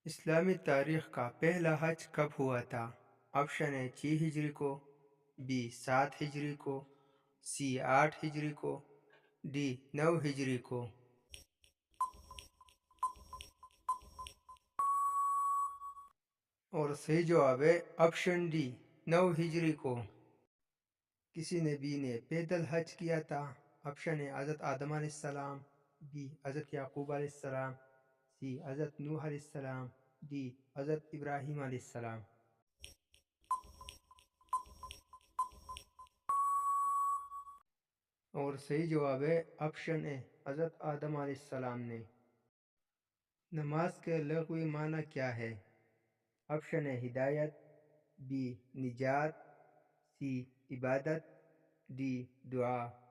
اسلامی تاریخ کا پہلا حج کب ہوا تھا؟ آپشن اے 6 ہجری کو، بی 7 ہجری کو، سی 8 ہجری کو، ڈی 9 ہجری کو۔ اور صحیح جواب ہے آپشن ڈی 9 ہجری کو۔ کسی نبی نے پیدل حج کیا تھا؟ آپشن اے حضرت آدم علیہ السلام، بی حضرت یعقوب علیہ السلام، سی حضرت نوح علیہ السلام، ڈی حضرت ابراہیم علیہ السلام۔ اور صحیح جواب ہے آپشن اے حضرت آدم علیہ السلام نے۔ نماز کے لغوی معنی کیا ہے؟ آپشن اے ہدایت، بی نجات، سی عبادت، ڈی دعا۔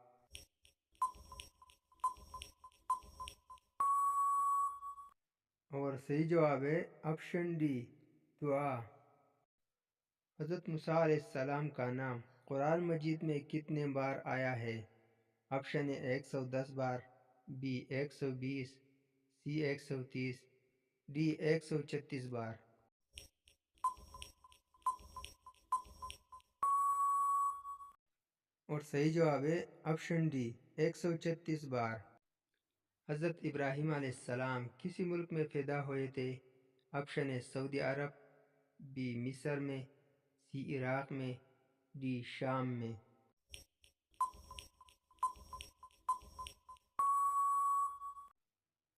اور صحیح جواب ہے آپشن ڈی دعا۔ حضرت موسیٰ علیہ السلام کا نام قرآن مجید میں کتنے بار آیا ہے؟ آپشن اے 110 بار، بی 120، سی 130، ڈی 136 بار۔ اور صحیح جواب ہے آپشن ڈی 136 بار۔ حضرت ابراہیم علیہ السلام کسی ملک میں پیدا ہوئے تھے؟ آپشن اے سعودی عرب، بی مصر میں، سی عراق میں، ڈی شام میں۔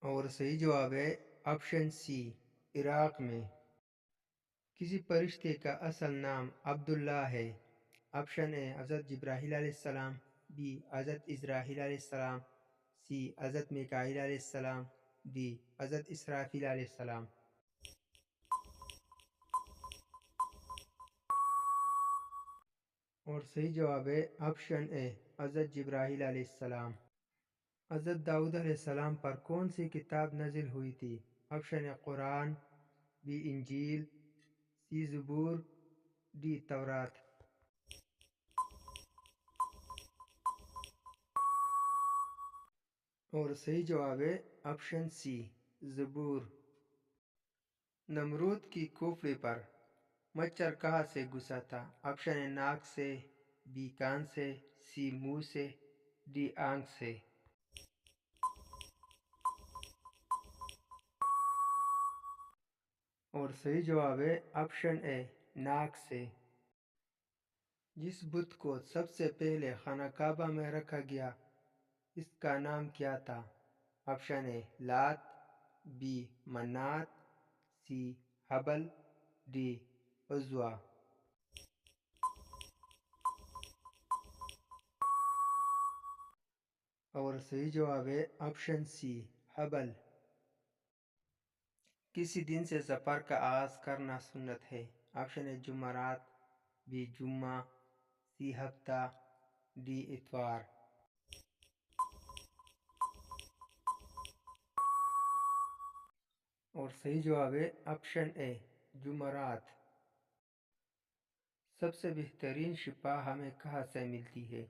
اور صحیح جواب ہے آپشن سی عراق میں۔ کسی فرشتے کا اصل نام عبداللہ ہے؟ آپشن اے حضرت جبرائیل علیہ السلام، بی حضرت اسرافیل علیہ السلام، سی حضرت میکائیل علیہ السلام، ڈی حضرت اسرافیل علیہ السلام۔ اور صحیح جواب ہے آپشن اے حضرت جبرائیل علیہ السلام۔ حضرت داؤد علیہ السلام پر کون سی کتاب نازل ہوئی تھی؟ آپشن اے قرآن، بی انجیل، سی زبور، ڈی تورات۔ اور صحیح جواب ہے آپشن سی زبور۔ نمرود کی کھوپڑی پر مچھر کہاں سے گھسا تھا؟ آپشن اے ناک سے، بی کان سے، سی منہ سے، ڈی آنکھ سے۔ اور صحیح جواب ہے آپشن اے ناک سے۔ جس بت کو سب سے پہلے خانہ کعبہ میں رکھا گیا اس کا نام کیا تھا؟ آپشن اے لات، بی منات، سی حبل، ڈی عزوہ۔ اور صحیح جواب ہے آپشن سی حبل۔ کسی دن سے سفر کا آغاز کرنا سنت ہے؟ آپشن اے جمعرات، بی جمعہ، سی ہفتہ، ڈی اتوار۔ اور صحیح جواب ہے آپشن اے جمعرات۔ سب سے بہترین شفا ہمیں کہاں سے ملتی ہے؟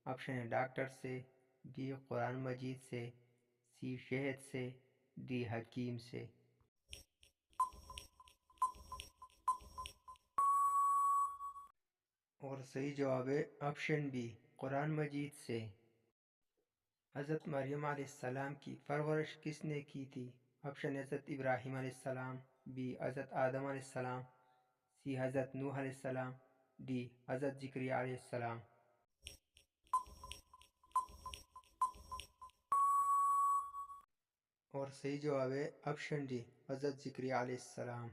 آپشن اے ڈاکٹر سے، بی قرآن مجید سے، سی شہد سے، ڈی حکیم سے۔ اور صحیح جواب ہے آپشن بی قرآن مجید سے۔ حضرت مریم علیہ السلام کی پرورش کس نے کی تھی؟ آپشن حضرت ابراہیم علیہ السلام، بی حضرت آدم علیہ السلام، سی حضرت نوح علیہ السلام، ڈی حضرت زکریا علیہ السلام۔ اور صحیح جواب ہے آپشن ڈی حضرت زکریا علیہ السلام۔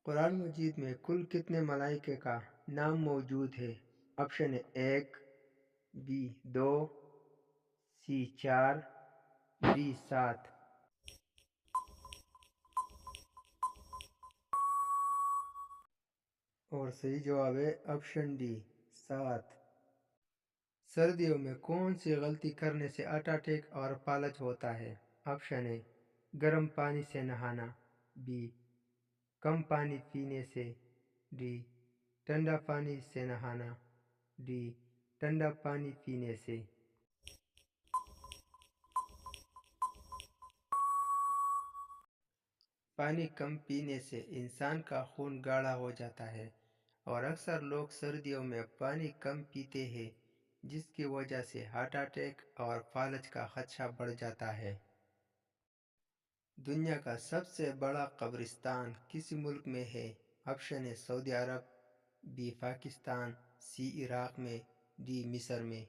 قرآن مجید میں کل کتنے ملائکے کا نام موجود ہے؟ Option A 1، B 2، C 4، D 7۔ اور صحیح جواب ہے آپشن ڈی 7۔ سردیوں میں کون سی غلطی کرنے سے ہارٹ اٹیک اور فالج ہوتا ہے؟ آپشن اے گرم پانی سے نہانا، بی کم پانی پینے سے، ڈی ٹھنڈا پانی سے نہانا، ڈی ٹھنڈا پانی پینے سے۔ پانی کم پینے سے انسان کا خون گاڑھا ہو جاتا ہے اور اکثر لوگ سردیوں میں پانی کم پیتے ہیں، جس کی وجہ سے ہارٹ اٹیک اور فالج کا خدشہ بڑھ جاتا ہے۔ دنیا کا سب سے بڑا قبرستان کس ملک میں ہے؟ آپشن اے سعودی عرب، بی پاکستان، سی عراق میں، ڈی مصر میں۔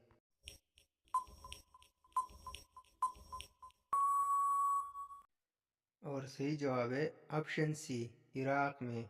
اور صحیح جواب ہے آپشن سی، عراق میں۔